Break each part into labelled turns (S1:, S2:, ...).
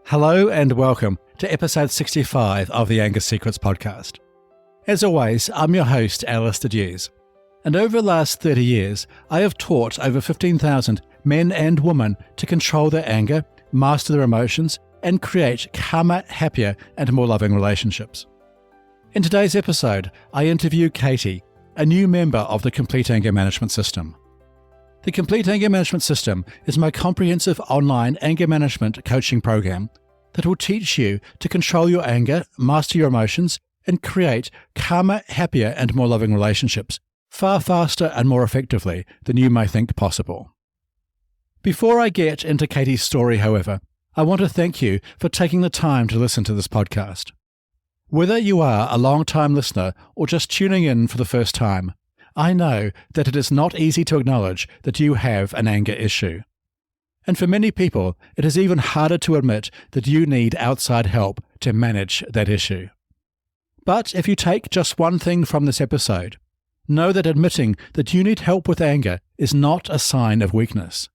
S1: Hello and welcome to episode 65 of the Anger Secrets podcast. As always, I'm your host, Alastair Duhs, and over the last 30 years, I have taught over 15,000 men and women to control their anger, master their emotions, and create calmer, happier, and more loving relationships. In today's episode, I interview Katie, a new member of the Complete Anger Management System. The Complete Anger Management System is my comprehensive online anger management coaching program that will teach you to control your anger, master your emotions, and create calmer, happier, and more loving relationships far faster and more effectively than you may think possible. Before I get into Katie's story, however, I want to thank you for taking the time to listen to this podcast. Whether you are a long-time listener or just tuning in for the first time, I know that it is not easy to acknowledge that you have an anger issue. And for many people, it is even harder to admit that you need outside help to manage that issue. But if you take just one thing from this episode, know that admitting that you need help with anger is not a sign of weakness.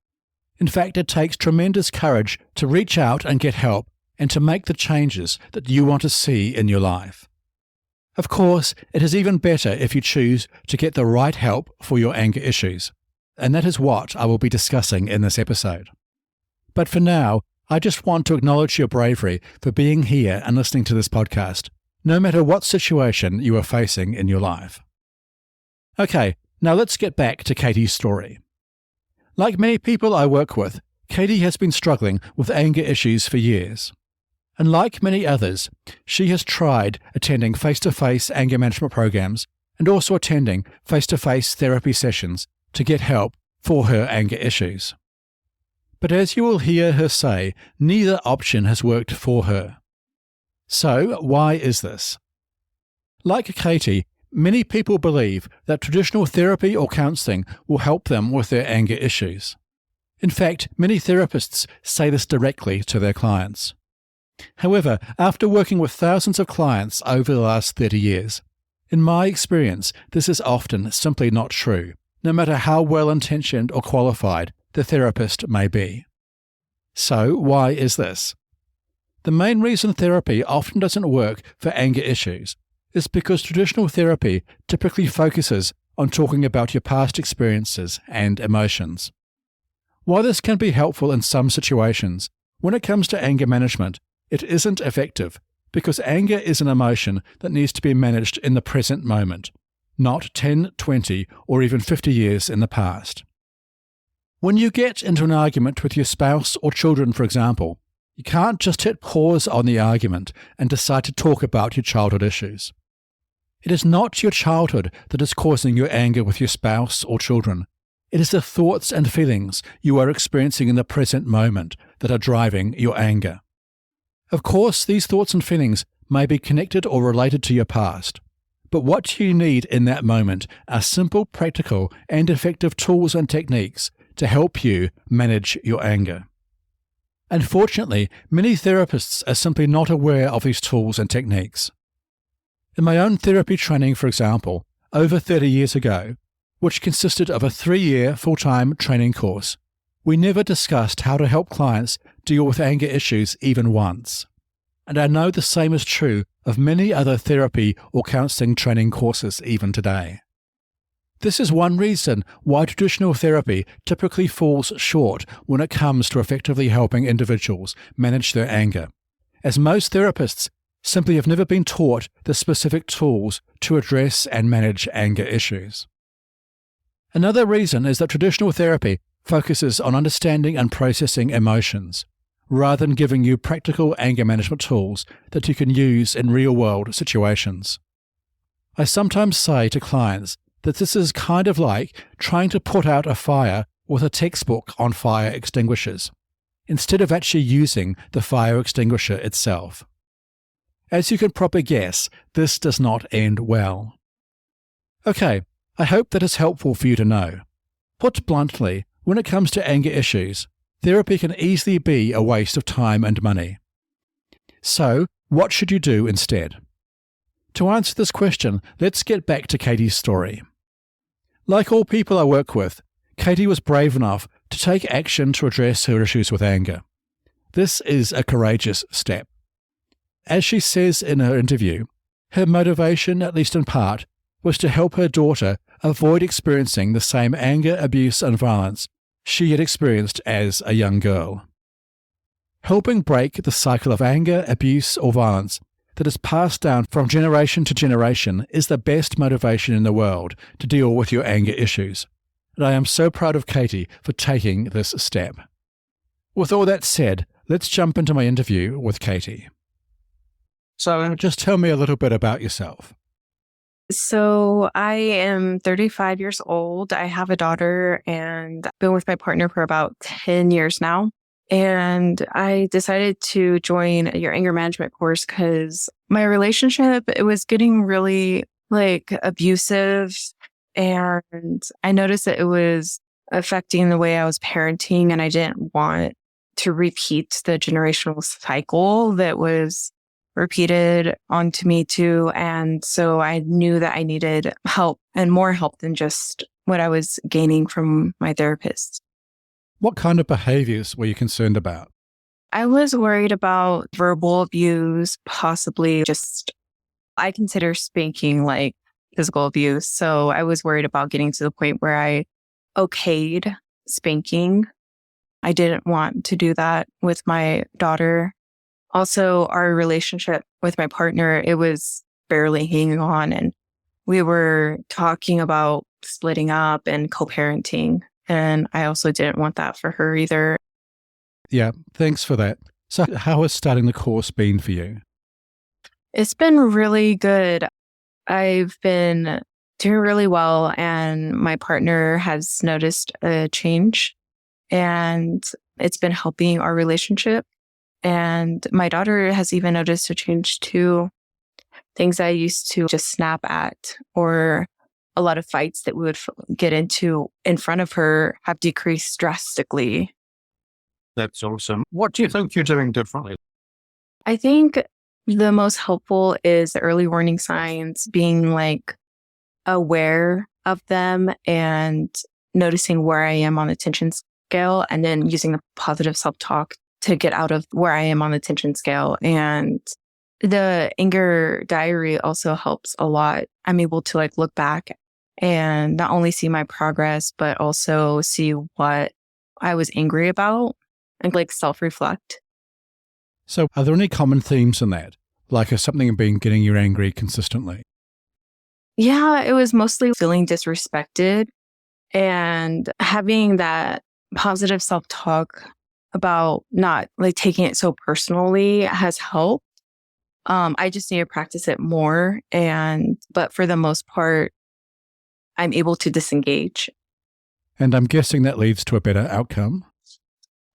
S1: In fact, it takes tremendous courage to reach out and get help and to make the changes that you want to see in your life. Of course, it is even better if you choose to get the right help for your anger issues, and that is what I will be discussing in this episode. But for now, I just want to acknowledge your bravery for being here and listening to this podcast, no matter what situation you are facing in your life. Okay, now let's get back to Katie's story. Like many people I work with, Katie has been struggling with anger issues for years. And like many others, she has tried attending face-to-face anger management programs and also attending face-to-face therapy sessions to get help for her anger issues. But as you will hear her say, neither option has worked for her. So, why is this? Like Katie, many people believe that traditional therapy or counselling will help them with their anger issues. In fact, many therapists say this directly to their clients. However, after working with thousands of clients over the last 30 years, in my experience, this is often simply not true, no matter how well-intentioned or qualified the therapist may be. So, why is this? The main reason therapy often doesn't work for anger issues is because traditional therapy typically focuses on talking about your past experiences and emotions. While this can be helpful in some situations, when it comes to anger management, it isn't effective because anger is an emotion that needs to be managed in the present moment, not 10, 20, or even 50 years in the past. When you get into an argument with your spouse or children, for example, you can't just hit pause on the argument and decide to talk about your childhood issues. It is not your childhood that is causing your anger with your spouse or children. It is the thoughts and feelings you are experiencing in the present moment that are driving your anger. Of course, these thoughts and feelings may be connected or related to your past, but what you need in that moment are simple, practical, and effective tools and techniques to help you manage your anger. Unfortunately, many therapists are simply not aware of these tools and techniques. In my own therapy training, for example, over 30 years ago, which consisted of a 3-year full-time training course, we never discussed how to help clients deal with anger issues even once. And I know the same is true of many other therapy or counselling training courses even today. This is one reason why traditional therapy typically falls short when it comes to effectively helping individuals manage their anger, as most therapists simply have never been taught the specific tools to address and manage anger issues. Another reason is that traditional therapy focuses on understanding and processing emotions, rather than giving you practical anger management tools that you can use in real-world situations. I sometimes say to clients that this is kind of like trying to put out a fire with a textbook on fire extinguishers, instead of actually using the fire extinguisher itself. As you can probably guess, this does not end well. Okay, I hope that is helpful for you to know. Put bluntly, when it comes to anger issues, therapy can easily be a waste of time and money. So, what should you do instead? To answer this question, let's get back to Katie's story. Like all people I work with, Katie was brave enough to take action to address her issues with anger. This is a courageous step. As she says in her interview, her motivation, at least in part, was to help her daughter avoid experiencing the same anger, abuse, and violence she had experienced as a young girl. Helping break the cycle of anger, abuse, or violence that is passed down from generation to generation is the best motivation in the world to deal with your anger issues. And I am so proud of Katie for taking this step. With all that said, let's jump into my interview with Katie. So just tell me a little bit about yourself.
S2: So I am 35 years old. I have a daughter and I've been with my partner for about 10 years now. And I decided to join your anger management course because my relationship, it was getting really abusive. And I noticed that it was affecting the way I was parenting. And I didn't want to repeat the generational cycle that was repeated onto me too. And so I knew that I needed help and more help than just what I was gaining from my therapist.
S1: What kind of behaviors were you concerned about?
S2: I was worried about verbal abuse, possibly I consider spanking like physical abuse. So I was worried about getting to the point where I okayed spanking. I didn't want to do that with my daughter. Also, our relationship with my partner, it was barely hanging on. And we were talking about splitting up and co-parenting. And I also didn't want that for her either.
S1: Yeah, thanks for that. So how has starting the course been for you?
S2: It's been really good. I've been doing really well and my partner has noticed a change and it's been helping our relationship. And my daughter has even noticed a change too. Things I used to just snap at or a lot of fights that we would get into in front of her have decreased drastically.
S3: That's awesome. What do you think you're doing differently?
S2: I think the most helpful is the early warning signs, being aware of them and noticing where I am on the tension scale and then using the positive self-talk to get out of where I am on the tension scale. And the anger diary also helps a lot. I'm able to look back and not only see my progress, but also see what I was angry about and self-reflect.
S1: So are there any common themes in that? Like something being getting you angry consistently?
S2: Yeah, it was mostly feeling disrespected and having that positive self-talk about not taking it so personally has helped. I just need to practice it more. But for the most part, I'm able to disengage.
S1: And I'm guessing that leads to a better outcome?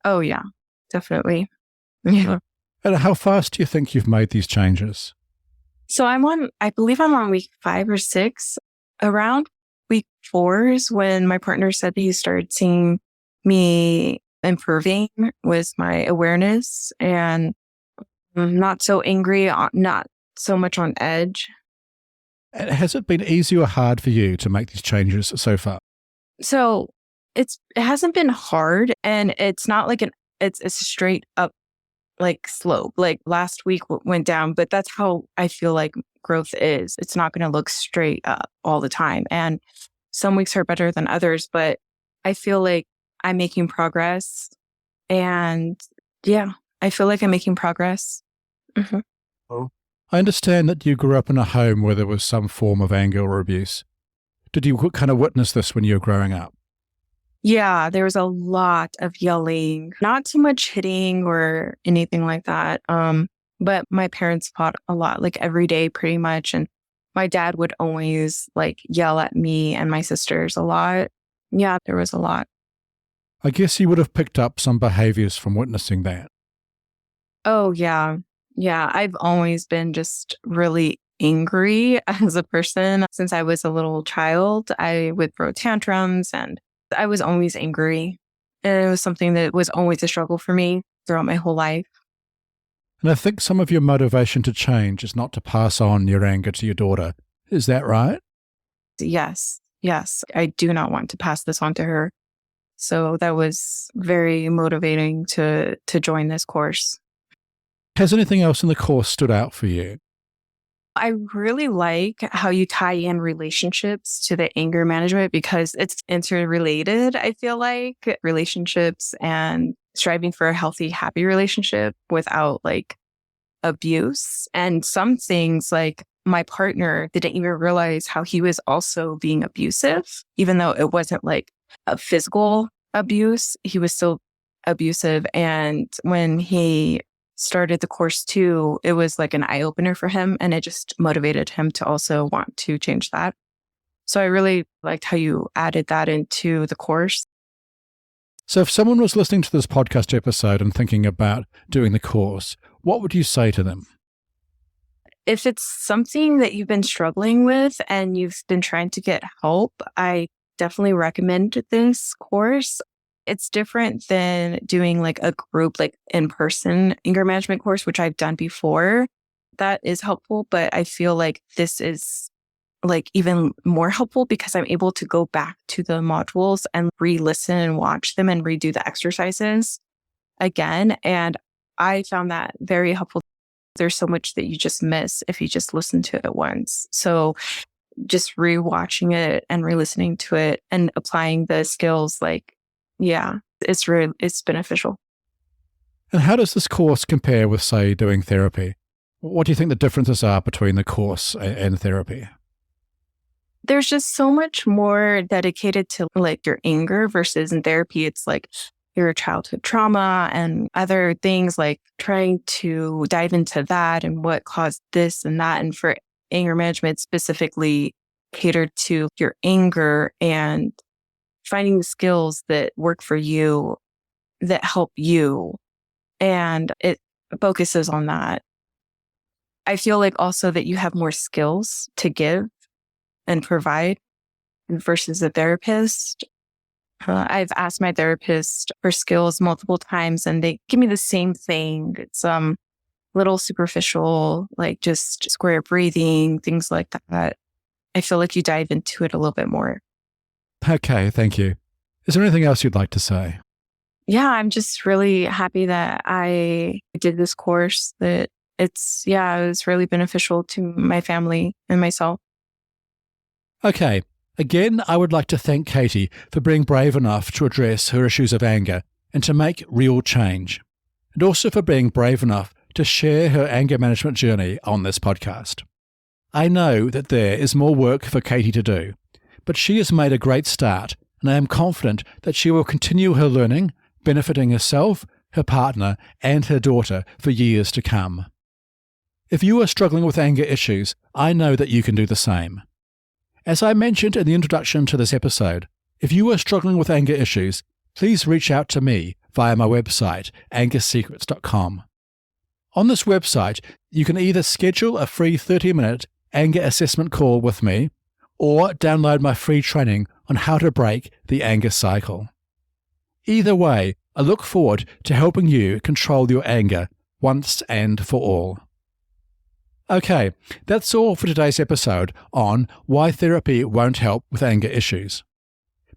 S2: Oh, yeah, definitely. Yeah.
S1: And how fast do you think you've made these changes?
S2: So I believe I'm on week 5 or 6. Around week 4 is when my partner said that he started seeing me improving with my awareness and not so angry, not so much on edge.
S1: And has it been easy or hard for you to make these changes so far?
S2: So it hasn't been hard, and it's not it's a straight up slope. Last week went down, but that's how I feel like growth is. It's not going to look straight up all the time. And some weeks are better than others, but I feel like I'm making progress. And yeah, I feel like I'm making progress. Mm-hmm.
S1: Oh. I understand that you grew up in a home where there was some form of anger or abuse. Did you kind of witness this when you were growing up?
S2: Yeah, there was a lot of yelling, not too much hitting or anything like that. But my parents fought a lot, every day pretty much. And my dad would always yell at me and my sisters a lot. Yeah, there was a lot.
S1: I guess you would have picked up some behaviors from witnessing that.
S2: Oh, yeah. Yeah, I've always been just really angry as a person. Since I was a little child, I would throw tantrums and I was always angry. And it was something that was always a struggle for me throughout my whole life.
S1: And I think some of your motivation to change is not to pass on your anger to your daughter. Is that right?
S2: Yes. Yes. I do not want to pass this on to her. So that was very motivating to join this course.
S1: Has anything else in the course stood out for you?
S2: I really like how you tie in relationships to the anger management because it's interrelated, I feel like, relationships and striving for a healthy, happy relationship without like abuse. And some things like my partner didn't even realize how he was also being abusive, even though it wasn't like a physical abuse, he was still abusive. And when he started the course too, it was like an eye opener for him and it just motivated him to also want to change that. So I really liked how you added that into the course.
S1: So if someone was listening to this podcast episode and thinking about doing the course, what would you say to them?
S2: If it's something that you've been struggling with and you've been trying to get help, I definitely recommend this course. It's different than doing like a group, like in-person anger management course, which I've done before. That is helpful, but I feel like this is like even more helpful because I'm able to go back to the modules and re-listen and watch them and redo the exercises again. And I found that very helpful. There's so much that you just miss if you just listen to it once. So just re-watching it and re-listening to it and applying the skills, like, yeah, it's beneficial.
S1: And how does this course compare with, say, doing therapy? What do you think the differences are between the course and therapy?
S2: There's just so much more dedicated to like your anger versus in therapy, it's like your childhood trauma and other things, like trying to dive into that and what caused this and that. And for anger management, specifically catered to your anger and finding the skills that work for you, that help you. And it focuses on that. I feel like also that you have more skills to give and provide versus a therapist. I've asked my therapist for skills multiple times and they give me the same thing. It's little superficial, like just square breathing, things like that. I feel like you dive into it a little bit more.
S1: Okay, thank you. Is there anything else you'd like to say?
S2: Yeah, I'm just really happy that I did this course, that it was really beneficial to my family and myself.
S1: Okay, again, I would like to thank Katie for being brave enough to address her issues of anger and to make real change, and also for being brave enough to share her anger management journey on this podcast. I know that there is more work for Katie to do, but she has made a great start, and I am confident that she will continue her learning, benefiting herself, her partner, and her daughter for years to come. If you are struggling with anger issues, I know that you can do the same. As I mentioned in the introduction to this episode, if you are struggling with anger issues, please reach out to me via my website, angersecrets.com. On this website, you can either schedule a free 30-minute anger assessment call with me, or download my free training on how to break the anger cycle. Either way, I look forward to helping you control your anger once and for all. Okay, that's all for today's episode on why therapy won't help with anger issues.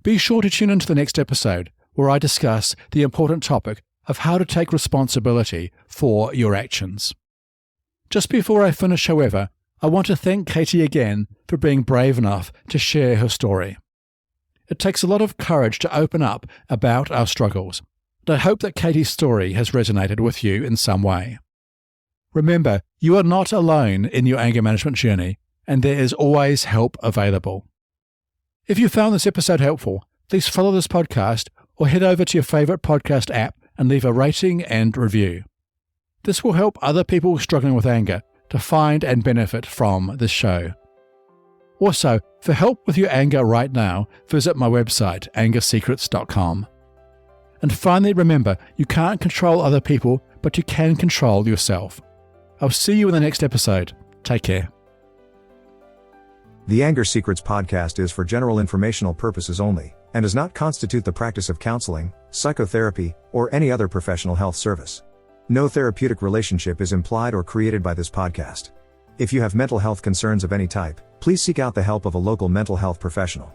S1: Be sure to tune into the next episode where I discuss the important topic of how to take responsibility for your actions. Just before I finish, however, I want to thank Katie again for being brave enough to share her story. It takes a lot of courage to open up about our struggles, and I hope that Katie's story has resonated with you in some way. Remember, you are not alone in your anger management journey, and there is always help available. If you found this episode helpful, please follow this podcast or head over to your favorite podcast app and leave a rating and review. This will help other people struggling with anger to find and benefit from this show. Also, for help with your anger right now, visit my website, angersecrets.com. And finally, remember, you can't control other people, but you can control yourself. I'll see you in the next episode. Take care.
S4: The Anger Secrets podcast is for general informational purposes only, and does not constitute the practice of counseling, psychotherapy, or any other professional health service. No therapeutic relationship is implied or created by this podcast. If you have mental health concerns of any type, please seek out the help of a local mental health professional.